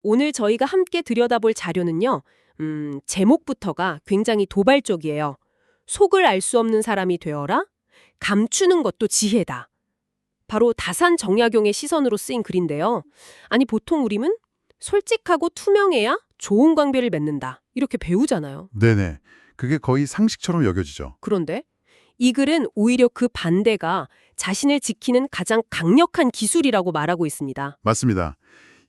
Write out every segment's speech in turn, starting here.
오늘 저희가 함께 들여다볼 자료는요, 제목부터가 굉장히 도발적이에요. 속을 알 수 없는 사람이 되어라? 감추는 것도 지혜다. 바로 다산 정약용의 시선으로 쓰인 글인데요. 아니, 보통 우리는 솔직하고 투명해야 좋은 관계를 맺는다. 이렇게 배우잖아요. 네네. 그게 거의 상식처럼 여겨지죠. 그런데 이 글은 오히려 그 반대가 자신을 지키는 가장 강력한 기술이라고 말하고 있습니다. 맞습니다.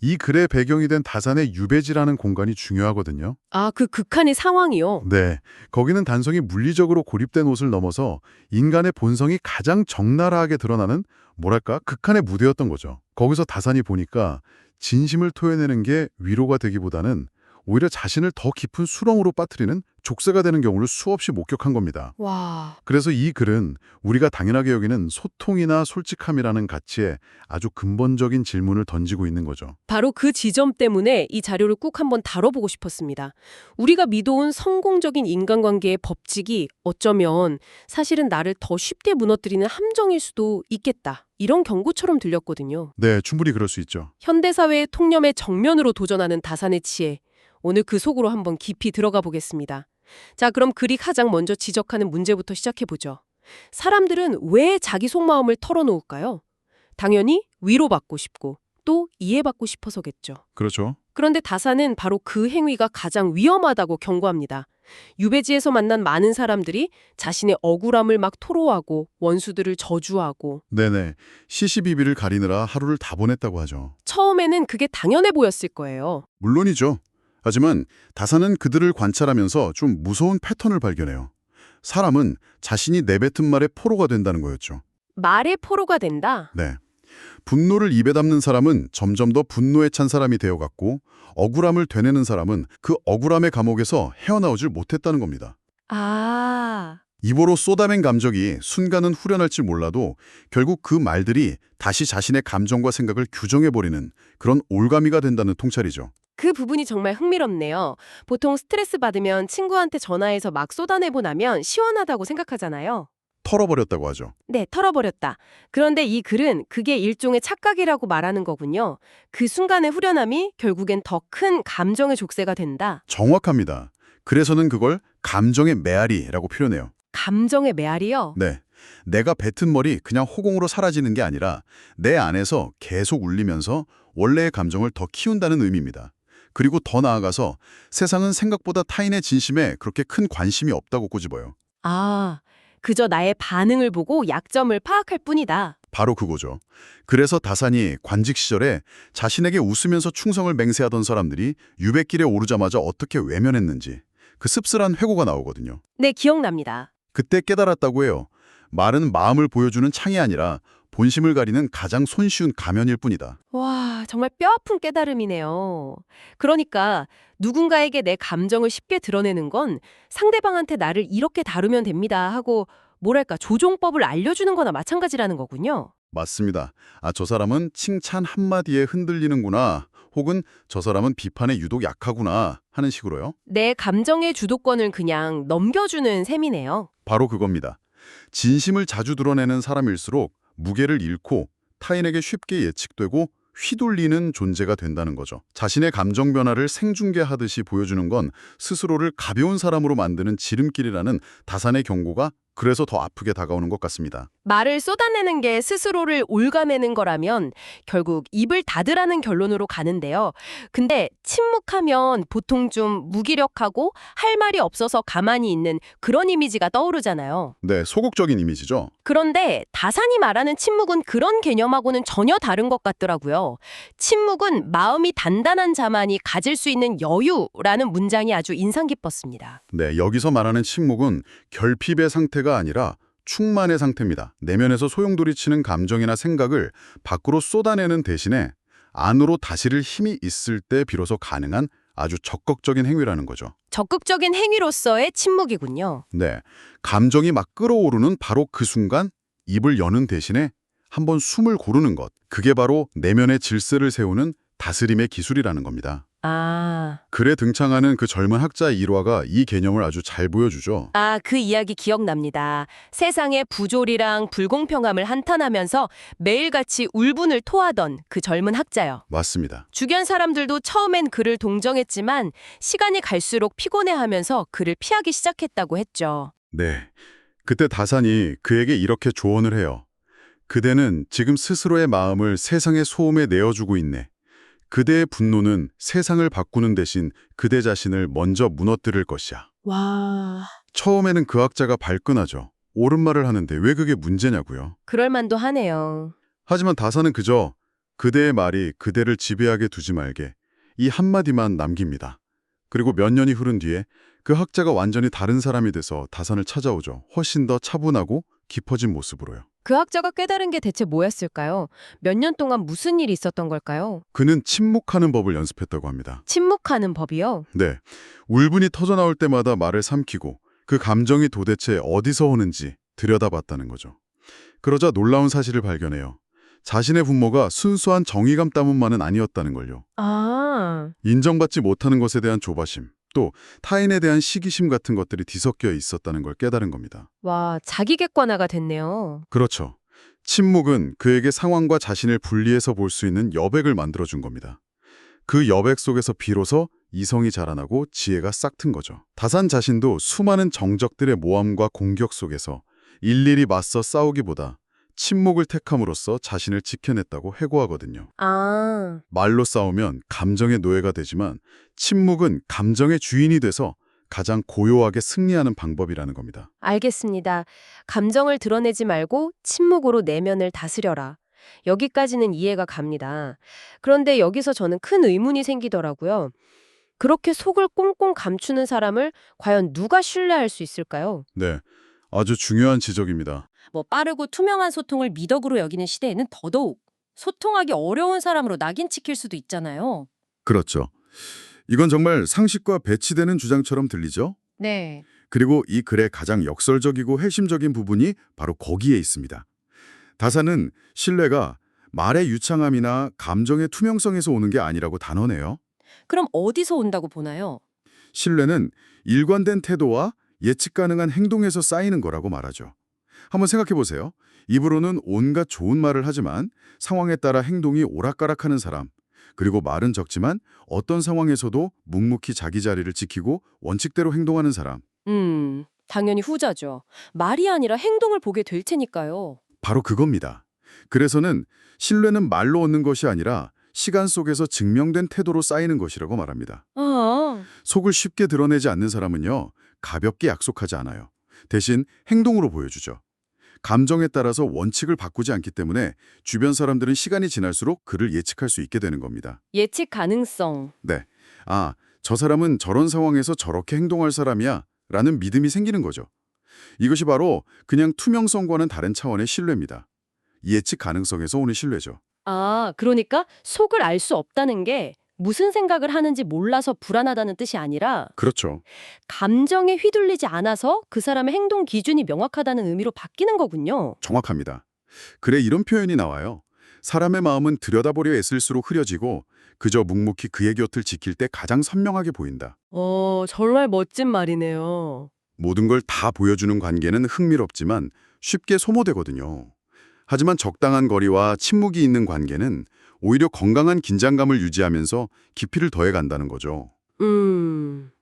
이 글의 배경이 된 다산의 유배지라는 공간이 중요하거든요. 아, 그 극한의 상황이요. 네. 거기는 단순히 물리적으로 고립된 옷을 넘어서 인간의 본성이 가장 적나라하게 드러나는 뭐랄까 극한의 무대였던 거죠. 거기서 다산이 보니까 진심을 토해내는 게 위로가 되기보다는 오히려 자신을 더 깊은 수렁으로 빠뜨리는 족쇄가 되는 경우를 수없이 목격한 겁니다. 와, 그래서 이 글은 우리가 당연하게 여기는 소통이나 솔직함이라는 가치에 아주 근본적인 질문을 던지고 있는 거죠. 바로 그 지점 때문에 이 자료를 꼭 한번 다뤄보고 싶었습니다. 우리가 믿어온 성공적인 인간관계의 법칙이 어쩌면 사실은 나를 더 쉽게 무너뜨리는 함정일 수도 있겠다. 이런 경고처럼 들렸거든요. 네, 충분히 그럴 수 있죠. 현대사회의 통념의 정면으로 도전하는 다산의 지혜. 오늘 그 속으로 한번 깊이 들어가 보겠습니다. 자, 그럼 글이 가장 먼저 지적하는 문제부터 시작해보죠. 사람들은 왜 자기 속마음을 털어놓을까요? 당연히 위로받고 싶고 또 이해받고 싶어서겠죠. 그렇죠. 그런데 다사는 바로 그 행위가 가장 위험하다고 경고합니다. 유배지에서 만난 많은 사람들이 자신의 억울함을 막 토로하고 원수들을 저주하고 네네. 시시비비를 가리느라 하루를 다 보냈다고 하죠. 처음에는 그게 당연해 보였을 거예요. 물론이죠. 하지만 다산은 그들을 관찰하면서 좀 무서운 패턴을 발견해요. 사람은 자신이 내뱉은 말의 포로가 된다는 거였죠. 말의 포로가 된다? 네. 분노를 입에 담는 사람은 점점 더 분노에 찬 사람이 되어갔고 억울함을 되뇌는 사람은 그 억울함의 감옥에서 헤어나오질 못했다는 겁니다. 아, 입으로 쏟아낸 감정이 순간은 후련할지 몰라도 결국 그 말들이 다시 자신의 감정과 생각을 규정해버리는 그런 올가미가 된다는 통찰이죠. 그 부분이 정말 흥미롭네요. 보통 스트레스 받으면 친구한테 전화해서 막 쏟아내고 나면 시원하다고 생각하잖아요. 털어버렸다고 하죠. 네, 털어버렸다. 그런데 이 글은 그게 일종의 착각이라고 말하는 거군요. 그 순간의 후련함이 결국엔 더 큰 감정의 족쇄가 된다. 정확합니다. 그래서는 그걸 감정의 메아리라고 표현해요. 감정의 메아리요? 네. 내가 뱉은 말이 그냥 허공으로 사라지는 게 아니라 내 안에서 계속 울리면서 원래의 감정을 더 키운다는 의미입니다. 그리고 더 나아가서 세상은 생각보다 타인의 진심에 그렇게 큰 관심이 없다고 꼬집어요. 아, 그저 나의 반응을 보고 약점을 파악할 뿐이다. 바로 그거죠. 그래서 다산이 관직 시절에 자신에게 웃으면서 충성을 맹세하던 사람들이 유배길에 오르자마자 어떻게 외면했는지 그 씁쓸한 회고가 나오거든요. 네, 기억납니다. 그때 깨달았다고 해요. 말은 마음을 보여주는 창이 아니라 본심을 가리는 가장 손쉬운 가면일 뿐이다. 와, 정말 뼈아픈 깨달음이네요. 그러니까 누군가에게 내 감정을 쉽게 드러내는 건 상대방한테 나를 이렇게 다루면 됩니다 하고 뭐랄까 조종법을 알려주는 거나 마찬가지라는 거군요. 맞습니다. 아, 저 사람은 칭찬 한마디에 흔들리는구나. 혹은 저 사람은 비판에 유독 약하구나 하는 식으로요. 내 감정의 주도권을 그냥 넘겨주는 셈이네요. 바로 그겁니다. 진심을 자주 드러내는 사람일수록 무게를 잃고 타인에게 쉽게 예측되고 휘둘리는 존재가 된다는 거죠. 자신의 감정 변화를 생중계하듯이 보여주는 건 스스로를 가벼운 사람으로 만드는 지름길이라는 다산의 경고가 그래서 더 아프게 다가오는 것 같습니다. 말을 쏟아내는 게 스스로를 옭아매는 거라면 결국 입을 닫으라는 결론으로 가는데요. 근데 침묵하면 보통 좀 무기력하고 할 말이 없어서 가만히 있는 그런 이미지가 떠오르잖아요. 네, 소극적인 이미지죠. 그런데 다산이 말하는 침묵은 그런 개념하고는 전혀 다른 것 같더라고요. 침묵은 마음이 단단한 자만이 가질 수 있는 여유라는 문장이 아주 인상 깊었습니다. 네, 여기서 말하는 침묵은 결핍의 상태가 아니라 충만의 상태입니다. 내면에서 소용돌이치는 감정이나 생각을 밖으로 쏟아내는 대신에 안으로 다스릴 힘이 있을 때 비로소 가능한 아주 적극적인 행위라는 거죠. 적극적인 행위로서의 침묵이군요. 네, 감정이 막 끓어오르는 바로 그 순간 입을 여는 대신에 한번 숨을 고르는 것. 그게 바로 내면의 질서를 세우는 다스림의 기술이라는 겁니다. 아, 글에 등장하는 그 젊은 학자의 일화가 이 개념을 아주 잘 보여주죠. 그 이야기 기억납니다. 세상의 부조리랑 불공평함을 한탄하면서 매일같이 울분을 토하던 그 젊은 학자요. 맞습니다. 주변 사람들도 처음엔 그를 동정했지만 시간이 갈수록 피곤해하면서 그를 피하기 시작했다고 했죠. 네. 그때 다산이 그에게 이렇게 조언을 해요. 그대는 지금 스스로의 마음을 세상의 소음에 내어주고 있네. 그대의 분노는 세상을 바꾸는 대신 그대 자신을 먼저 무너뜨릴 것이야. 와, 처음에는 그 학자가 발끈하죠. 옳은 말을 하는데 왜 그게 문제냐고요. 그럴만도 하네요. 하지만 다산은 그저 그대의 말이 그대를 지배하게 두지 말게 이 한마디만 남깁니다. 그리고 몇 년이 흐른 뒤에 그 학자가 완전히 다른 사람이 돼서 다산을 찾아오죠. 훨씬 더 차분하고 깊어진 모습으로요. 그 학자가 깨달은 게 대체 뭐였을까요? 몇 년 동안 무슨 일이 있었던 걸까요? 그는 침묵하는 법을 연습했다고 합니다. 침묵하는 법이요? 네, 울분이 터져나올 때마다 말을 삼키고 그 감정이 도대체 어디서 오는지 들여다봤다는 거죠. 그러자 놀라운 사실을 발견해요. 자신의 분모가 순수한 정의감 때문만은 아니었다는 걸요. 아, 인정받지 못하는 것에 대한 조바심, 또 타인에 대한 시기심 같은 것들이 뒤섞여 있었다는 걸 깨달은 겁니다. 와, 자기 객관화가 됐네요. 그렇죠. 침묵은 그에게 상황과 자신을 분리해서 볼 수 있는 여백을 만들어준 겁니다. 그 여백 속에서 비로소 이성이 자라나고 지혜가 싹튼 거죠. 다산 자신도 수많은 정적들의 모함과 공격 속에서 일일이 맞서 싸우기보다 침묵을 택함으로써 자신을 지켜냈다고 회고하거든요. 아, 말로 싸우면 감정의 노예가 되지만 침묵은 감정의 주인이 돼서 가장 고요하게 승리하는 방법이라는 겁니다. 알겠습니다. 감정을 드러내지 말고 침묵으로 내면을 다스려라. 여기까지는 이해가 갑니다. 그런데 여기서 저는 큰 의문이 생기더라고요. 그렇게 속을 꽁꽁 감추는 사람을 과연 누가 신뢰할 수 있을까요? 네, 아주 중요한 지적입니다. 빠르고 투명한 소통을 미덕으로 여기는 시대에는 더더욱 소통하기 어려운 사람으로 낙인 찍힐 수도 있잖아요. 그렇죠. 이건 정말 상식과 배치되는 주장처럼 들리죠? 네. 그리고 이 글의 가장 역설적이고 핵심적인 부분이 바로 거기에 있습니다. 다사는 신뢰가 말의 유창함이나 감정의 투명성에서 오는 게 아니라고 단언해요. 그럼 어디서 온다고 보나요? 신뢰는 일관된 태도와 예측 가능한 행동에서 쌓이는 거라고 말하죠. 한번 생각해 보세요. 입으로는 온갖 좋은 말을 하지만 상황에 따라 행동이 오락가락하는 사람, 그리고 말은 적지만 어떤 상황에서도 묵묵히 자기 자리를 지키고 원칙대로 행동하는 사람. 당연히 후자죠. 말이 아니라 행동을 보게 될 테니까요. 바로 그겁니다. 그래서는 신뢰는 말로 얻는 것이 아니라 시간 속에서 증명된 태도로 쌓이는 것이라고 말합니다. 아, 속을 쉽게 드러내지 않는 사람은요, 가볍게 약속하지 않아요. 대신 행동으로 보여주죠. 감정에 따라서 원칙을 바꾸지 않기 때문에 주변 사람들은 시간이 지날수록 그를 예측할 수 있게 되는 겁니다. 예측 가능성. 네. 아, 저 사람은 저런 상황에서 저렇게 행동할 사람이야 라는 믿음이 생기는 거죠. 이것이 바로 그냥 투명성과는 다른 차원의 신뢰입니다. 예측 가능성에서 오는 신뢰죠. 아, 그러니까 속을 알 수 없다는 게 무슨 생각을 하는지 몰라서 불안하다는 뜻이 아니라 그렇죠. 감정에 휘둘리지 않아서 그 사람의 행동 기준이 명확하다는 의미로 바뀌는 거군요. 정확합니다. 글에 이런 표현이 나와요. 사람의 마음은 들여다보려 애쓸수록 흐려지고 그저 묵묵히 그의 곁을 지킬 때 가장 선명하게 보인다. 정말 멋진 말이네요. 모든 걸 다 보여주는 관계는 흥미롭지만 쉽게 소모되거든요. 하지만 적당한 거리와 침묵이 있는 관계는 오히려 건강한 긴장감을 유지하면서 깊이를 더해간다는 거죠.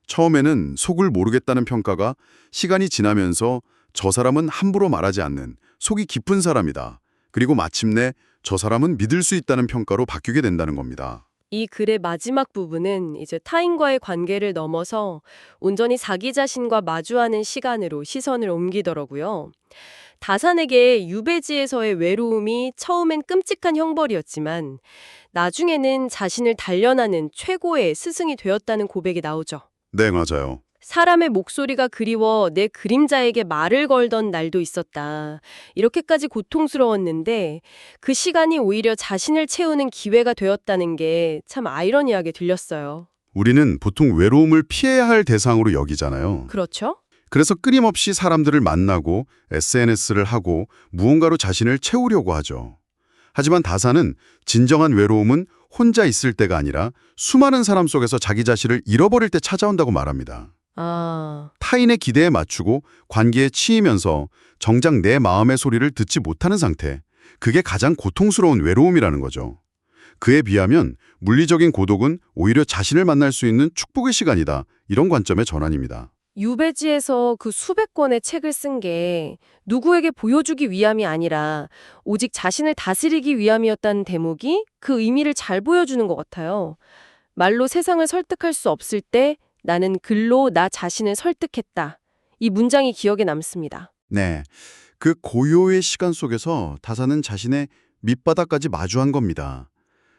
처음에는 속을 모르겠다는 평가가 시간이 지나면서 저 사람은 함부로 말하지 않는 속이 깊은 사람이다. 그리고 마침내 저 사람은 믿을 수 있다는 평가로 바뀌게 된다는 겁니다. 이 글의 마지막 부분은 이제 타인과의 관계를 넘어서 온전히 자기 자신과 마주하는 시간으로 시선을 옮기더라고요. 다산에게 유배지에서의 외로움이 처음엔 끔찍한 형벌이었지만 나중에는 자신을 단련하는 최고의 스승이 되었다는 고백이 나오죠. 네, 맞아요. 사람의 목소리가 그리워 내 그림자에게 말을 걸던 날도 있었다. 이렇게까지 고통스러웠는데 그 시간이 오히려 자신을 채우는 기회가 되었다는 게 참 아이러니하게 들렸어요. 우리는 보통 외로움을 피해야 할 대상으로 여기잖아요. 그렇죠? 그래서 끊임없이 사람들을 만나고 SNS를 하고 무언가로 자신을 채우려고 하죠. 하지만 다사는 진정한 외로움은 혼자 있을 때가 아니라 수많은 사람 속에서 자기 자신을 잃어버릴 때 찾아온다고 말합니다. 아, 타인의 기대에 맞추고 관계에 치이면서 정작 내 마음의 소리를 듣지 못하는 상태, 그게 가장 고통스러운 외로움이라는 거죠. 그에 비하면 물리적인 고독은 오히려 자신을 만날 수 있는 축복의 시간이다. 이런 관점의 전환입니다. 유배지에서 그 수백 권의 책을 쓴 게 누구에게 보여주기 위함이 아니라 오직 자신을 다스리기 위함이었다는 대목이 그 의미를 잘 보여주는 것 같아요. 말로 세상을 설득할 수 없을 때 나는 글로 나 자신을 설득했다. 이 문장이 기억에 남습니다. 네, 그 고요의 시간 속에서 다사는 자신의 밑바닥까지 마주한 겁니다.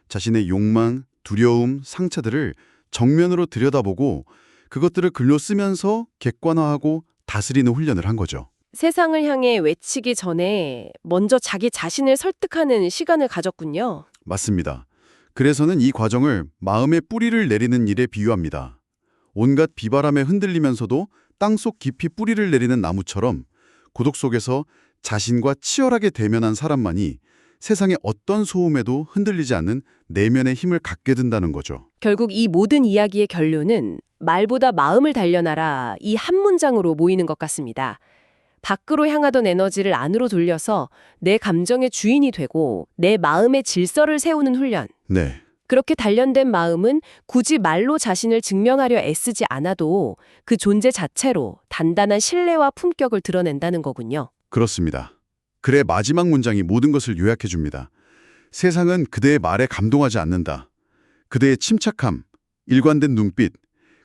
자신의 욕망, 두려움, 상처들을 정면으로 들여다보고 그것들을 글로 쓰면서 객관화하고 다스리는 훈련을 한 거죠. 세상을 향해 외치기 전에 먼저 자기 자신을 설득하는 시간을 가졌군요. 맞습니다. 그래서는 이 과정을 마음의 뿌리를 내리는 일에 비유합니다. 온갖 비바람에 흔들리면서도 땅속 깊이 뿌리를 내리는 나무처럼 고독 속에서 자신과 치열하게 대면한 사람만이 세상의 어떤 소음에도 흔들리지 않는 내면의 힘을 갖게 된다는 거죠. 결국 이 모든 이야기의 결론은 말보다 마음을 단련하라 이 한 문장으로 모이는 것 같습니다. 밖으로 향하던 에너지를 안으로 돌려서 내 감정의 주인이 되고 내 마음의 질서를 세우는 훈련. 네, 그렇게 단련된 마음은 굳이 말로 자신을 증명하려 애쓰지 않아도 그 존재 자체로 단단한 신뢰와 품격을 드러낸다는 거군요. 그렇습니다. 글의 마지막 문장이 모든 것을 요약해 줍니다. 세상은 그대의 말에 감동하지 않는다. 그대의 침착함, 일관된 눈빛,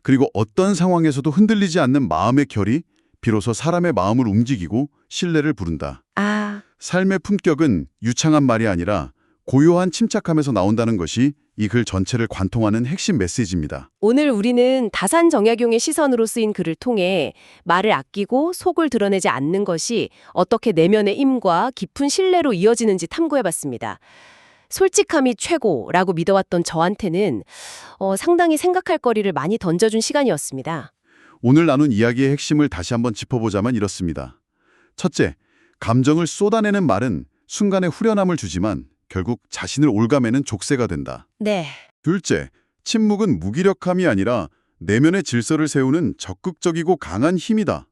그리고 어떤 상황에서도 흔들리지 않는 마음의 결이 비로소 사람의 마음을 움직이고 신뢰를 부른다. 아, 삶의 품격은 유창한 말이 아니라 고요한 침착함에서 나온다는 것이 이 글 전체를 관통하는 핵심 메시지입니다. 오늘 우리는 다산 정약용의 시선으로 쓰인 글을 통해 말을 아끼고 속을 드러내지 않는 것이 어떻게 내면의 힘과 깊은 신뢰로 이어지는지 탐구해봤습니다. 솔직함이 최고라고 믿어왔던 저한테는 상당히 생각할 거리를 많이 던져준 시간이었습니다. 오늘 나눈 이야기의 핵심을 다시 한번 짚어보자면 이렇습니다. 첫째, 감정을 쏟아내는 말은 순간의 후련함을 주지만 결국 자신을 옭아매는 족쇄가 된다. 네. 둘째, 침묵은 무기력함이 아니라 내면의 질서를 세우는 적극적이고 강한 힘이다.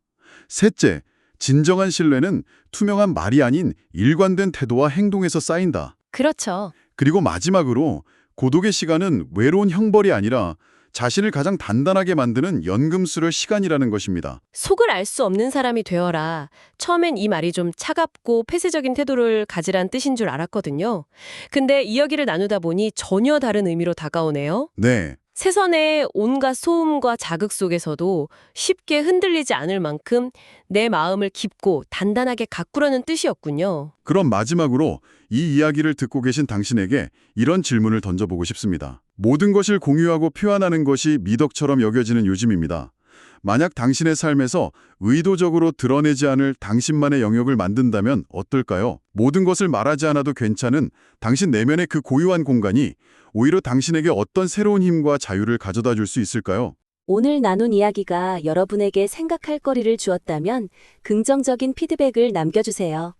셋째, 진정한 신뢰는 투명한 말이 아닌 일관된 태도와 행동에서 쌓인다. 그렇죠. 그리고 마지막으로 고독의 시간은 외로운 형벌이 아니라 자신을 가장 단단하게 만드는 연금술의 시간이라는 것입니다. 속을 알 수 없는 사람이 되어라. 처음엔 이 말이 좀 차갑고 폐쇄적인 태도를 가지란 뜻인 줄 알았거든요. 근데 이야기를 나누다 보니 전혀 다른 의미로 다가오네요. 네, 세선의 온갖 소음과 자극 속에서도 쉽게 흔들리지 않을 만큼 내 마음을 깊고 단단하게 가꾸려는 뜻이었군요. 그럼 마지막으로 이 이야기를 듣고 계신 당신에게 이런 질문을 던져보고 싶습니다. 모든 것을 공유하고 표현하는 것이 미덕처럼 여겨지는 요즘입니다. 만약 당신의 삶에서 의도적으로 드러내지 않을 당신만의 영역을 만든다면 어떨까요? 모든 것을 말하지 않아도 괜찮은 당신 내면의 그 고유한 공간이 오히려 당신에게 어떤 새로운 힘과 자유를 가져다 줄 수 있을까요? 오늘 나눈 이야기가 여러분에게 생각할 거리를 주었다면 긍정적인 피드백을 남겨주세요.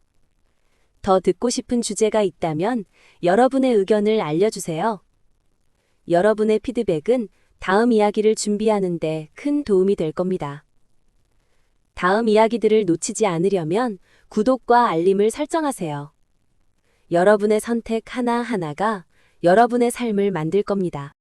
더 듣고 싶은 주제가 있다면 여러분의 의견을 알려주세요. 여러분의 피드백은 다음 이야기를 준비하는 데 큰 도움이 될 겁니다. 다음 이야기들을 놓치지 않으려면 구독과 알림을 설정하세요. 여러분의 선택 하나하나가 여러분의 삶을 만들 겁니다.